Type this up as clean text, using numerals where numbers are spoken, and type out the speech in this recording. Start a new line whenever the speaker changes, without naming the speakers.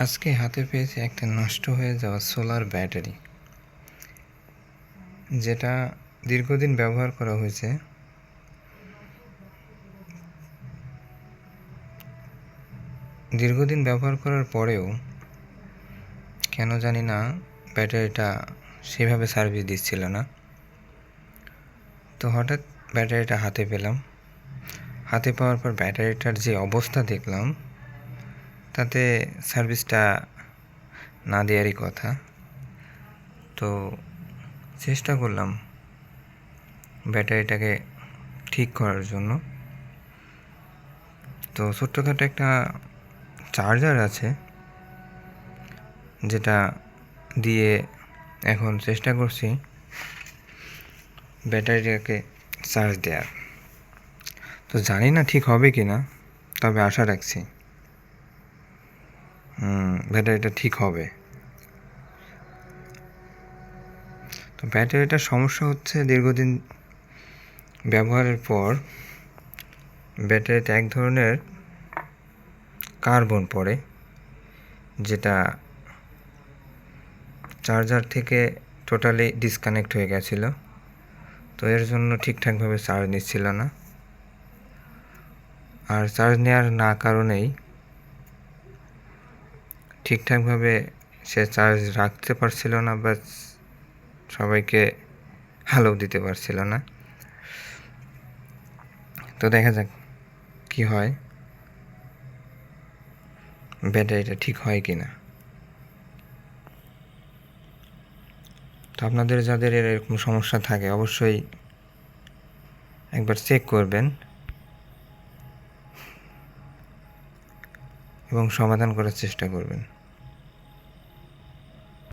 আজকে হাতে পেয়েছি একটা নষ্ট হয়ে যাওয়া সোলার ব্যাটারি, যেটা দীর্ঘদিন ব্যবহার করা হয়েছে। দীর্ঘদিন ব্যবহার করার পরেও কেন জানি না ব্যাটারিটা সেভাবে সার্ভিস দিচ্ছিল না। তো হঠাৎ ব্যাটারিটা হাতে পেলাম। হাতে পাওয়ার পর ব্যাটারিটার যে অবস্থা দেখলাম, তাতে সার্ভিসটা না দেওয়ারই কথা। তো চেষ্টা করলাম ব্যাটারিটাকে ঠিক করার জন্য। তো ছোট্টখাটো একটা চার্জার আছে, যেটা দিয়ে এখন চেষ্টা করছি ব্যাটারিটাকে চার্জ দেওয়ার। তো জানি না ঠিক হবে কি না, তবে আশা রাখছি ব্যাটারিটা ঠিক হবে। তো ব্যাটারিটার সমস্যা হচ্ছে, দীর্ঘদিন ব্যবহারের পর ব্যাটারিতে এক ধরনের কার্বন পড়ে, যেটা চার্জার থেকে টোটালি ডিসকানেক্ট হয়ে গেছিলো। তো এর জন্য ঠিকঠাকভাবে চার্জ নিচ্ছিল না। আর চার্জ নেওয়ার না কারণেই ঠিকঠাকভাবে সে চার্জ রাখতে পারছিল না, বা সবাইকে হ্যালো দিতে পারছিল না। তো দেখা যাক কি হয়, ব্যাটারিটা ঠিক হয় কি না। তো আপনাদের যাদের এরকম সমস্যা থাকে, অবশ্যই একবার চেক করবেন এবং সমাধান করার চেষ্টা করবেন।